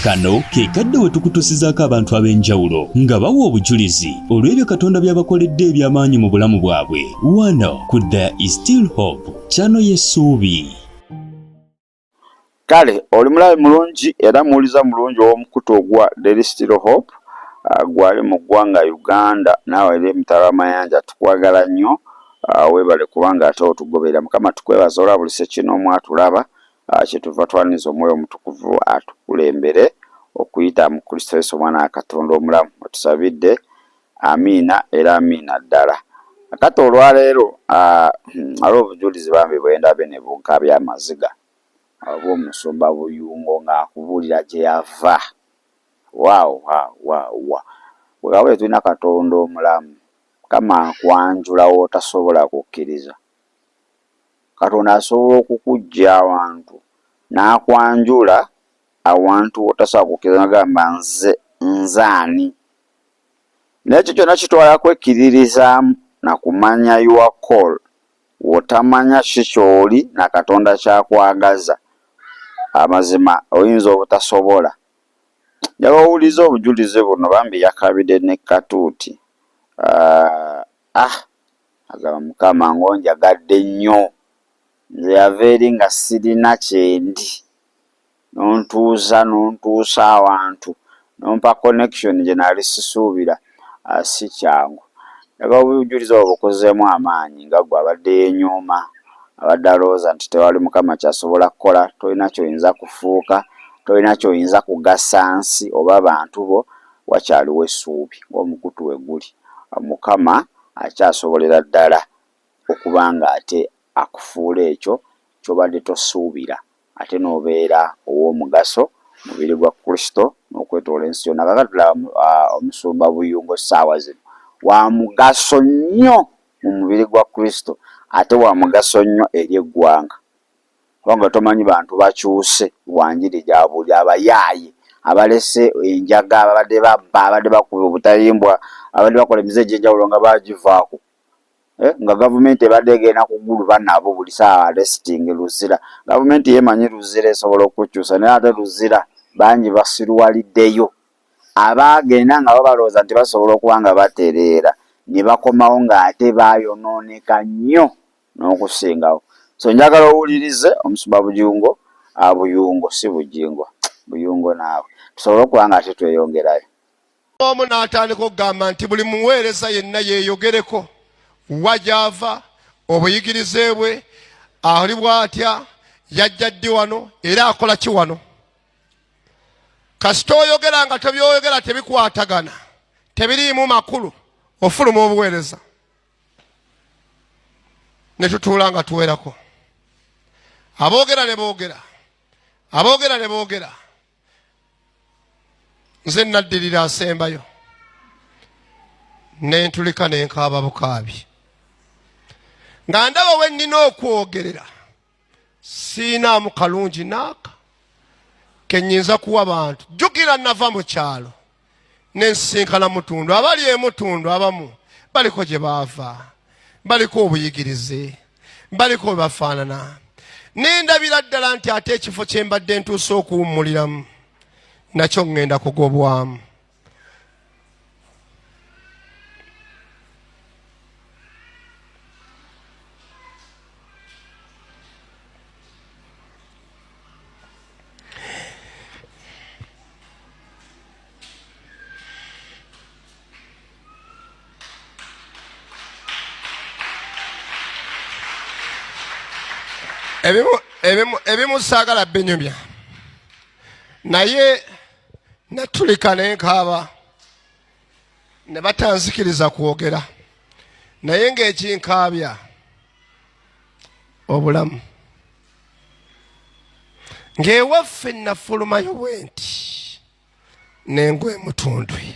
Kano ke kadde we tukutusizaako abantu ab'enjawulo nga bawa obujulizi olw'ebyo Katonda by'abakoledde eby'amaanyi mu bulamu bwabwe. Wano ku There is Still Hope, channel y'essuubi. Kale oli mulabi mulungi era muwuliza mulungi ow'omukutu ogwa There is Still Hope gwali mu ggwanga Uganda naawe eri emitala w'amayanja. Tukwagala nnyo weebale kubanga ate otugoberera. Mukama tukwebaza olwa buli ssekinomu atulaba kyetuva twaniriza omwoyo omutukuvu atukulembere okuyita mu Kristo Yesu omwana wa Katonda omulamu. Otusabidde amiina era amiina ddala. Kati olwaleero aliwo obujulizi bambi bwe ndabe ne bunkabya amaziga obw'omusumba Buyungo ng'akubuulira gye yava. Bwe wabula tulina Katonda omulamu, Mukama akwanjula w'otasobola kukkiriza. Katonda asobola okukuggya awantu n'akwanjula awantu w'otasobola kukkiriza n'agamba nze ani. N'ekyo kyonna kitwala kwekkiririzaamu na kumanya your call. W'otamanya ki ky'oli na Katonda kyakwagaza, amazima oyinza obutasobola. Njagala owulize obujulizi buno bambi yakabidde ne Katuuti. Agamba Mukama ng'onjagadde nnyo, nze yava eri nga sirina kyendi, n'ontuusa awantu, n'ompa connection gye nali sisuubira. Si kyangu. Njagala obujulizi obwo bukozeemu amaanyi nga gwe abadde yenyooma, abadde alowooza nti tewali Mukama kyasobola kukola, tolina ky'oyinza kufuuka, tolina ky'oyinza kugasa nsi oba abantu bo, wakyaliwo essuubi ng'omukutu we guli. Mukama akyasobolera ddala okuba nga ate akufuula ekyo ky'obadde tosuubira, ate n'obeera ow'omugaso mubiri gwa Kristo n'okwetoola ensi yonna. Kakati omusumba Buyungo ssaawa zino wa mugaso nnyo mu mubiri gwa Kristo, ate wa mugaso nnyo eri eggwanga. Kubanga tomanyi bantu bakyuse wanjiri gya buli abayaaye abalese enjaga, abadde babba, abadde bakuba obutayimbwa, abadde bakola emize egy'enjawulo nga bagivaako. Nga gavumenti ebadde egenda ku ggulu bannabo buli saawa arresting Luzira. Gavumenti yeemanyi Luzira esobola okukyusa, naye ate Luzira bangi basiruwaliddeyo. Abaagenda nga bo balowooza nti basobola okuba nga batereera, ne bakomawo ng'ate baayonooneka nnyo n'okusingawo. So njagala owulirize omusumba Buyungo, Buyungo si Bujingwa, Buyungo naawe tusobole okuba nga ate tweyongerayo. Omu n'atandika okugamba nti buli muweereza yenna yeeyogereko wajava obuyigirize bwe, ali bw'atya, yajja ddi wano era akola ki wano. Kasita oyogera nga tebyoyogera tebikwatagana, tebiriimu makulu, ofuluma obuweereza. Ne tutuula nga tuwerako. Aboogera ne boogera, aboogera ne boogera. Nze naddirira asembayo, ne ntulika ne nkaaba bukaabi. Nga ndaba we nnina okwogerera, siinaamu kalungi naaka ke nnyinza kuwa bantu. Jjukira nava mu kyalo ne nsinkana Mutundu. Abali e Mutundu abamu baliko gye baava, baliko obuyigirize, baliko we bafaanana. Nendabira ddala nti ate ekifo kye mbadde ntuuse okuwummuliramu nakyo ŋŋenda kugobwamu. Ebimu saagala binyumya, naye natulika ne nkaaba ne batanzikiriza kwogera, naye ng'ekinkaabya obulamu. Ng'ewaffe nafulumayo bwe nti n'engwe Mutundwe.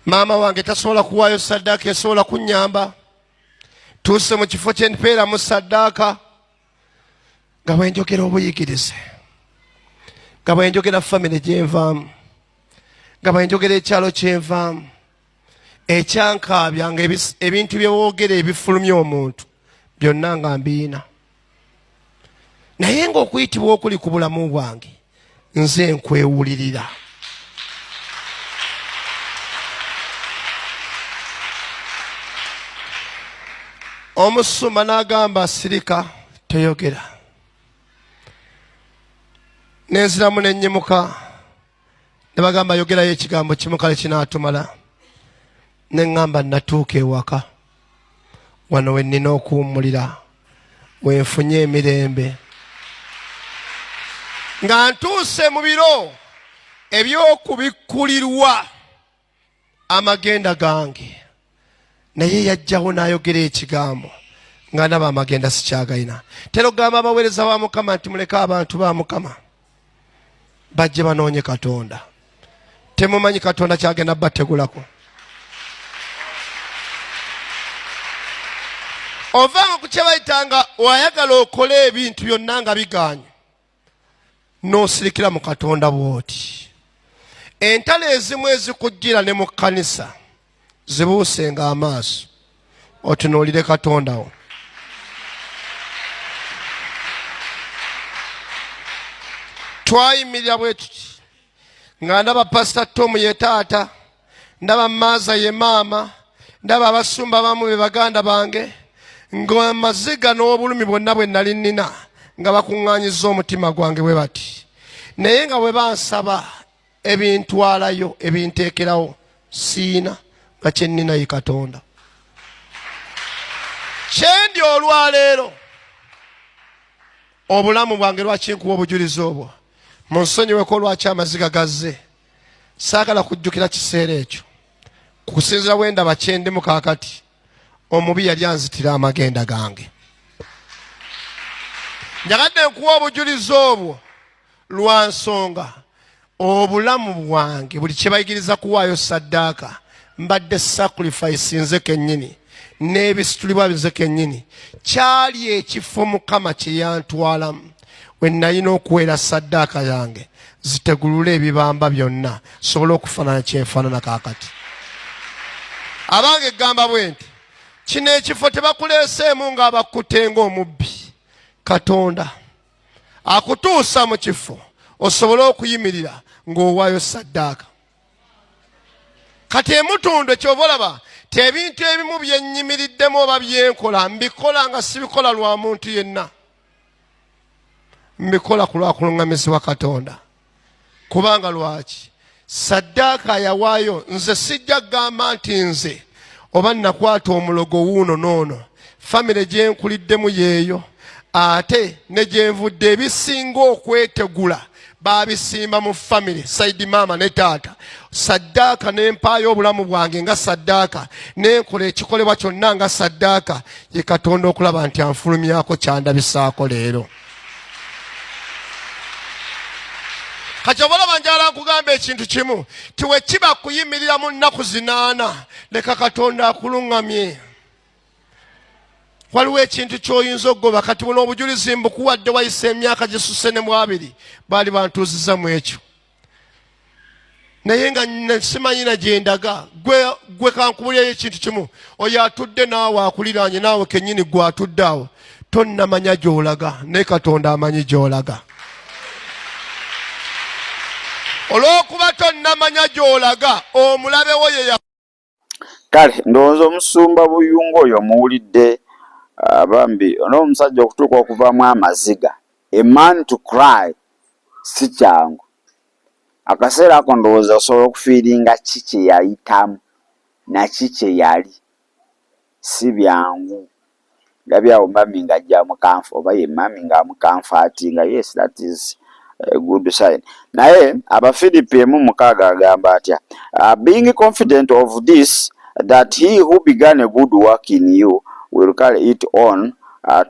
Maama wange tasobola kuwaayo saddaaka esobola kunnyamba. Tuuse mu kifo kye mpeeramu saddaaka nga bwe njogera obuyigirize, nga bwe njogera famire gye nvaamu, nga bwe njogera ekyalo kye nvaamu. Ekyankaabya nga ebintu bye woogera ebifulumya omuntu byonna nga mbiina. Naye ng'okuyitibwa okuli ku bulamu bwange nze nkwewulirira. Omusumba n'agamba sirika toyogera. Nenziramu n'ennyimuka ne bagamba yogerayo ekigambo kimu kale kinaatumala. Ne ŋŋamba natuuka ewaka wano we nnina okuwummulira we nfunye emirembe. Nga ntuuse mu biro eby'okubikkulirwa amagenda gange. Naye yajjawo n'ayogera ekigambo nga ndaba amagenda sikyagayina. Tera ogamba abaweereza ba Mukama nti muleke abantu ba Mukama bajje banoonye Katonda. Temumanyi Katonda kyagenda bategulako. Ovanga ku kye bayitanga wayagala okole ebintu byonna nga bigaanye n'osirikira mu Katonda bw'oti. Entalo ezimu ezikujjira ne mu kkanisa zibuusenga amaaso otunuulire Katonda wo. Twayimirira bwe tuti nga ndaba Pastor Tom ye taata, ndaba Maaza ye maama, ndaba abasumba abamu be baganda bange, ng'amaziga n'obulumi bwonna bwe nali nnina nga bakuŋŋaanyizza omutima gwange bwe bati. Naye nga bwe bansaba ebintwalayo ebinteekerawo siina nga kye nnina ye Katonda. Kyendi olwaleero obulamu bwange lwakinkuwa obujulizi obwo. Munsonyiweko lwaki amaziga gazze. Saagala kujjukira kiseera ekyo. Kusinziira bwe ndaba kye ndimu kaakati, omubi yali anzitira amagenda gange. Njagadde nkuwa obujulizi obwo lwa nsonga obulamu bwange buli kye bayigiriza kuwaayo saddaaka mbadde sacrifice nze kennyini n'ebisitulibwa nze kennyini kyali ekifo Mukama kye yantwalamu we nalina okuweera saddaaka yange zitegulule ebibamba byonna sobole okufaanana kyenfaanana kaakati. Abange eggamba bwe nti kino ekifo tebakuleeseemu ng'abakutte ng'omubbi. Katonda akutuusa mu kifo osobole okuyimirira ng'owaayo saddaaka. Kati emutundu ky'oba olaba ti ebintu ebimu bye nnyimiriddemu oba byenkola mbikola nga sibikola lwa muntu yenna. Mbikola ku lwa kuluŋŋamizibwa Katonda. Kubanga lwaki? Saddaaka yawaayo nze sijja kugamba nti nze oba nakwata omulogo wuuno noono. Famire gye nkuliddemu yeeyo. Ate ne gye nvudde ebisinga okwetegula baabisimba mu famire saidi maama ne taata. Saddaaka ne mpaayo obulamu bwange nga saddaaka, n'enkola ekikolebwa kyonna nga saddaaka. Ye Katonda okulaba nti anfulumyako kyandabisaako leero. Kati obalaba njala nkugamba ekintu kimu ti we kiba kuyimirira mu nnaku zinaana leka Katonda akuluŋŋamye. Waliwo ekintu ky'oyinza okugoba kati buno obujulizi mbukuwadde wayise emyaka gisusse ne mu abiri baali bantuuziza mu ekyo. Naye nga simanyi na gye ndaga gwe kankubulirayo ekintu kimu oyo atudde naawe akuliraanye naawe kennyini gwe atudde awo tonnamanya gy'olaga naye Katonda amanyi gy'olaga. Olw'okuba tonnamanya gy'olaga omulabewo ye. Kale ndowooza omusumba Buyunga oyo muwulidde bambi n'omusajja okutuuka okuvaamu amaziga. A man to cry si kyangu. Akaseera ako ndowooza osobola okufiiringa ki kye yayitamu naki kye yali si byangu. Ndabyawo mami ng'ajja mukanfa oba ye mami ng'amukanfaatinga. Yes, that is a good sign. Naye Abafilipi 1:6 agamba atya, being confident of this, that he who began a good work in you will carry it on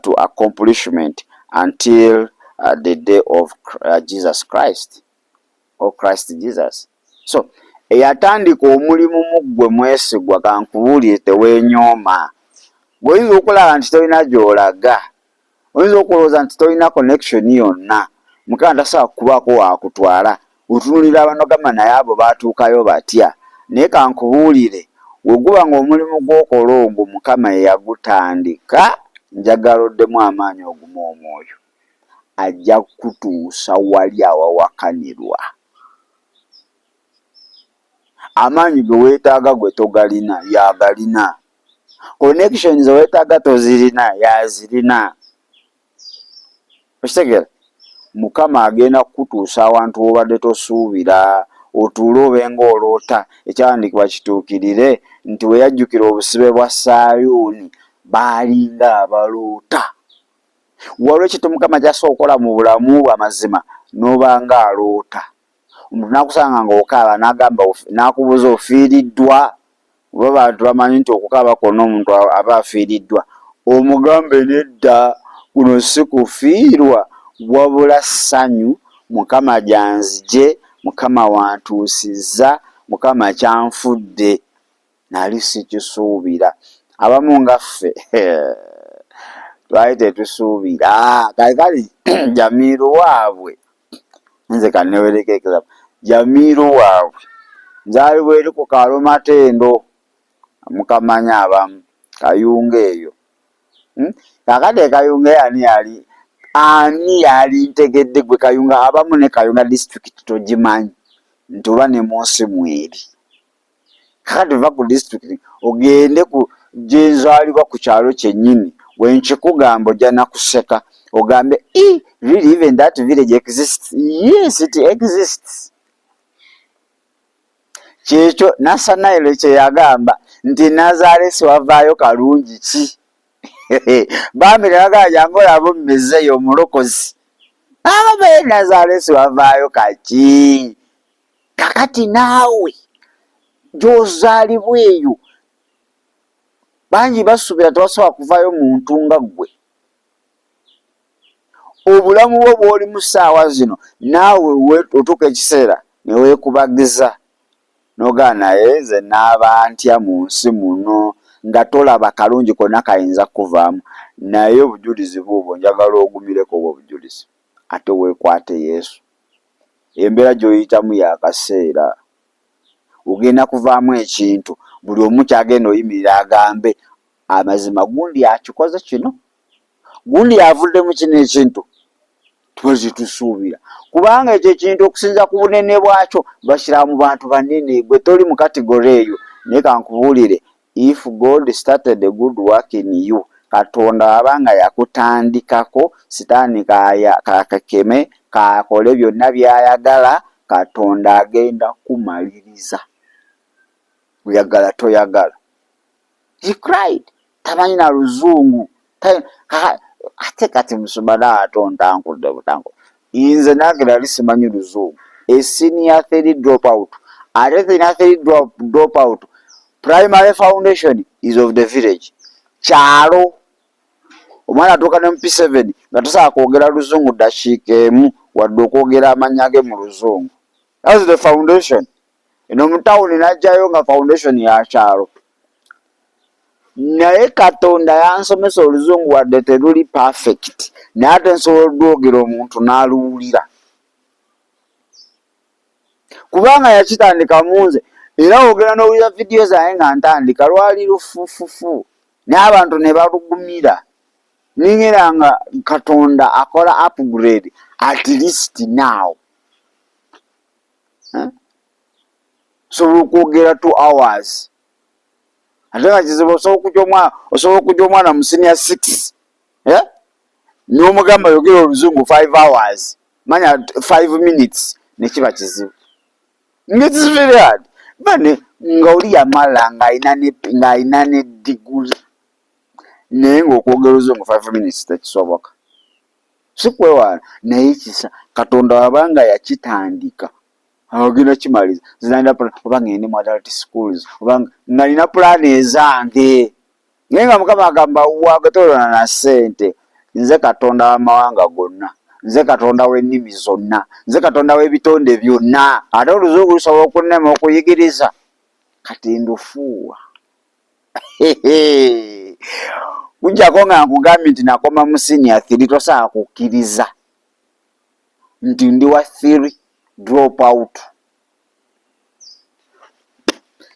to accomplishment until the day of Jesus Christ or Christ Jesus. So eyatandika omulimu mu ggwe mwesigwa kankubuulire teweenyooma. Oyinza okulaba nti tolina gy'olaga, oyinza okulowooza nti tolina connection yonna. Mukama tasobola kubaako wakutwala. Otunulira bano gamba naye abo baatuukayo batya. Naye kankubuulire we guba ng'omulimu gw'okola ogwo Mukama ye yagutandika, njagala oddemu amaanyi ogumu omwoyo. Ajja kutuusa wali awawa wakanirwa. Amaanyi ge weetaaga gwe togalina yagalina. Connections weetaaga tozirina yazirina. Okitegeera? Mukama agenda kukutuusa awantu wobadde tosuubira, otuule obenga oloota ekyawandiikibwa kituukirire nti we yajjukira obusibe bwa Sayuuni baalinga abaloota. Waliwo ekintu Mukama ky'asobola okukola mu bulamu bw'amazima n'obanga aloota. Omuntu n'akusanga ng'okaaba n'agamba n'akubuuza ofiiriddwa. Oba abantu bamanyi nti okukaaba kwonna omuntu aba afiiriddwa. Omugambe nedda, kuno si kufiirwa wabula ssanyu. Mukama gyanzije, Mukama wantuusizza, Mukama kyanfudde, nali sikisuubira. Abamu nga ffe twali tetusuubira. Kale Jamiru waabwe, nze kannewerekekeza, Jamiru waabwe nzaalibwa eri ku Kalomatendo, mukamanya abamu, Kayunga eyo. Kakati Kayunga ani yali ntegedde gwe Kayunga, abamu ne Kayunga district togimanyi nti oba ne munsi mweri. Kakati ova ku district ogende ku gyenzaalibwa ku kyalo kyennyini, wenkikugamba ojja nakuseka ogambe really even that village exists. Yes, it exists. Kyekyo Nasanaero kye yagamba nti Nazaalesi wavaayo kalungi ki? Bambi ne bagamba jangu olaba omumezzeeyo omulokozi. Ababaye Nazaalesi wavaayo kaki? Kakati naawe gy'ozaalibwa eyo bangi basuubira tebasobola kuvaayo muntu nga ggwe. Obulamu bwo bw'oli mu ssaawa zino naawe otuuka ekiseera ne weekubagiza n'ogaa naye nze naaba ntya mu nsi muno nga tolaba kalungi konna kayinza kuvaamu. Naye obujulizi buubwo njagala ogumireko obujulizi ate weekwate Yesu. Embeera gy'oyitamu yakaseera, ogenda kuvaamu ekintu. Buli omu kyagenda oyimirira agambe amazima gundi akikoze kino, gundi yavuddemu kino ekintu. Tuwezi tusuubira kubanga ekyo ekintu okusinza ku bunene bwakyo bashyira mu bantu banene, gwe toli mu kategori eyo. Naye kankubuulire, if God started a good work in you, Katonda abanga yakutandikako, sitaani kakakeme kakole byonna byayagala, Katonda agenda kumaliriza. Oyagala toyagala. He cried. Tamanyi na luzungu. Ate kati musumana atonda nkudde butango. Inze nange nali simanyi luzungu. A senior 3 dropout. Ate senior 3 dropout. Primary foundation is of the village. Kyalo. Omwana atuuka ne MP7 nga tosobola kwogera luzungu ddakiika emu wadde okwogera amannya ge mu luzungu. That's the foundation. Eno mutawuni najjayo nga foundation ya kyalo. Naye Katonda yansomesa oluzungu wadde teruli perfect. Naye ate nsobola okwogera omuntu n'aluwulira. Kubanga yakitandika munze. Era ogera n'owulira vidiyo zange nga ntandika lwali lufufufu. Naye abantu ne balugumira. Ningera nga Katonda akola upgrade at least now. Osobola okwogera 2 hours. Ate nga kizibu osobola okujja omwana mu senior 6. N'omugamba yogera oluzungu 5 hours. Manya 5 minutes ne kiba kizibu. It's very hard. Bane nga oli yamala nga ayina ne diguli. Naye ng'okwogera oluzungu 5 minutes tekisoboka. Sikwewaana naye kisa Katonda wabanga yakitandika agenda kimaliza. Zinanda oba ngende mu adult schools oba nalina plan ezange. Naye nga Mukama agamba wagatolana na ssente. Nze Katonda w'amawanga gonna, nze Katonda w'ennimi zonna, nze Katonda w'ebitonde byonna. Ate oluzungu lusobola okunnema okuyigiriza kati ndufuuwa. Kujjako nga nkugambye nti nakoma mu senior 3 tosobola kukkiriza nti ndi wa 3 dropout.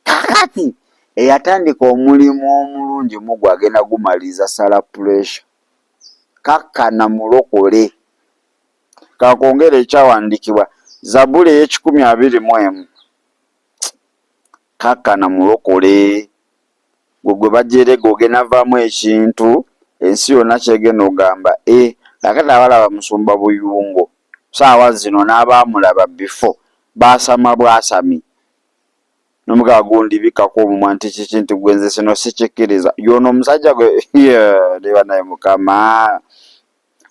Kakati eyatandika omulimu omulungi mugwa agenda gumaliza sala pressure. Kakkana mulokole. Kakongera ekyawandiikibwa Zabuli ey'ekikumi kakkana mulokole gwe bajerega ogenda vaamu ekintu ensi yonna kyegenda ogamba kakati abalaba musumba buyungo saawa zino n'abaamulaba bifo baasama bwasami n'omugaa gundi bikkako omumwa nti kiki nti gwenze sino sikikkiriza y'ono omusajja gwe leba naye Mukama.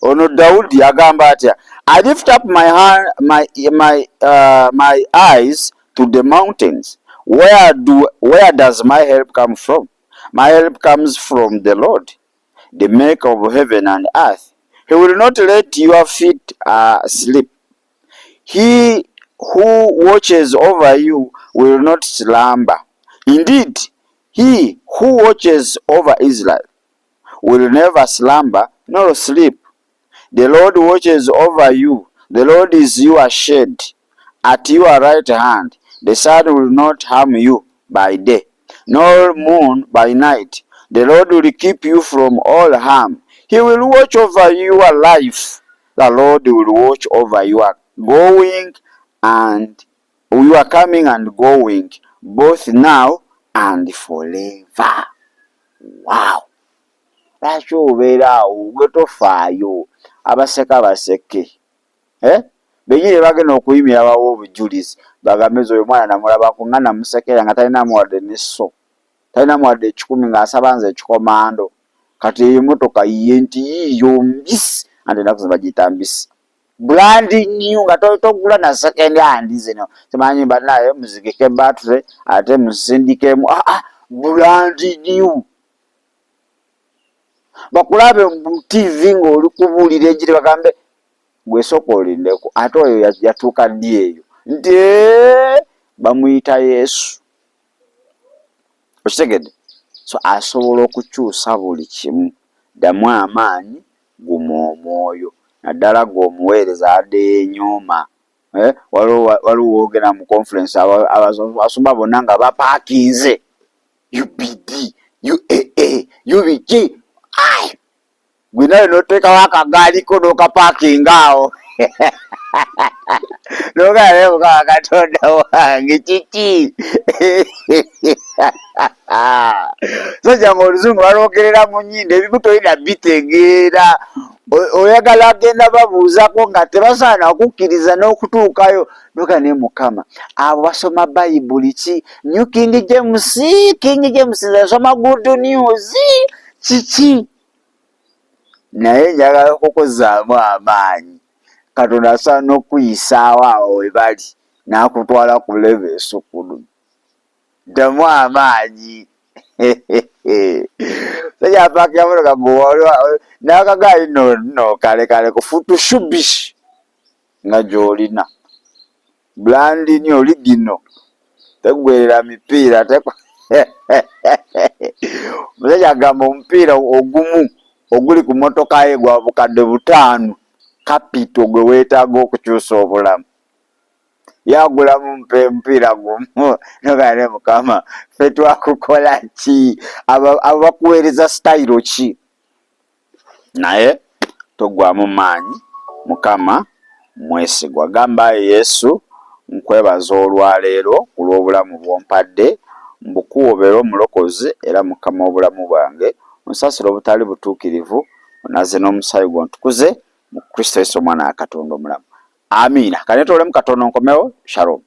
Ono Dawudi agamba atya, I lift up my eyes to the mountains. Where does my help come from? My help comes from the Lord, the maker of heaven and earth. He will not let your feet sleep. He who watches over you will not slumber. Indeed, he who watches over Israel will never slumber nor sleep. The Lord watches over you. The Lord is your shade at your right hand. The sun will not harm you by day, nor moon by night. The Lord will keep you from all harm. He will watch over your life. The Lord will watch over your going and your coming and going, both now and forever. Wow. Lwaki obeera awo gwe tofaayo abaseka baseke benyini bagenda okuyimira bawo obujulizi bagambe oyo mwana namulabako nga namusekera nga talina muwadde nesso talina muwadde 10 ng'asaba nze ekikomando kati eyo emmotoka yiye nti yiyo mbisi ante enaku ze bagiyita mbisi brand new nga togula na second hand zino simanyi banaye muzigike battery ate musindikemu brand new bakulabe mu TV ng'oli kubuulira enjiri bagambe gwe sooka olindeko ate oyo yatuuka ddi eyo nti bamuyita Yesu. Okitegedde? So asobola okukyusa buli kimu. Ddamu amaanyi, guma omwoyo naddala gw'omuweereza adde enyooma. Waliwo ogenda mu conference abasumba bonna nga bapaakinze UPD, UAA, UBG. Gwe nawe n'oteekawo akagaaliko n'okapaakinga awo n'ogala Mukama Katonda wange kiki so jangu oluzungu balwogerera mu nnyindo ebimu tolina bitegeera oyagala agenda babuuzako nga tebasaana okukkiriza n'okutuukayo noga ne Mukama abo basoma Bayibuli ki New King James asoma Good News kiki naye njagala okukozaamu amaanyi Katonda asaana okuyisaawo awo we bali n'akutwala ku level esukulu. Ddamu amaanyi sajja paaki ya motoka n'akagaali no kale kufutu shubish nga gy'olina brand new original tegwerera mipiira musajja agamba omupiira ogumu oguli ku motoka ye gwa bukadde 5 kapito gwe weetaaga okukyusa obulamu yagulamu mupiira gumu nogane Mukama ffe twakukola ki abakuweereza sitayiro ki naye togwamu maanyi Mukama mwesigwa. Gamba Yesu nkwebaza olwaleero ku lw'obulamu bw'ompadde mbukuwobera omulokozi era Mukama obulamu bwange onsasira obutali butuukirivu onaze n'omusaayi gwo ntukuze mu Kristo Yesu omwana wa Katonda omulamu. Amiina. Kanetolemu Katonda nkomewo. Shalom.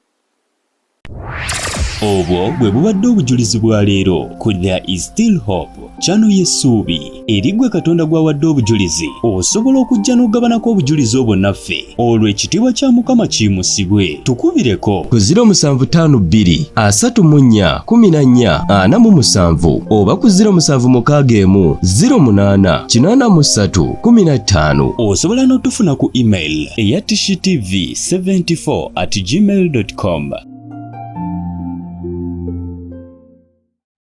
Obwo bwe bubadde obujulizi bwa leero ku There is Still Hope channel y'essuubi eri gwe Katonda gwawadde obujulizi osobola okujja n'ogabanako obujulizi obwo naffe olwo ekitiibwa kya Mukama kiyimusibwe. Tukubireko ku 0752 34 14 47 oba ku 0761 08 83 15. Osobola n'otufuna ku email eya tshitv74@gmail.com.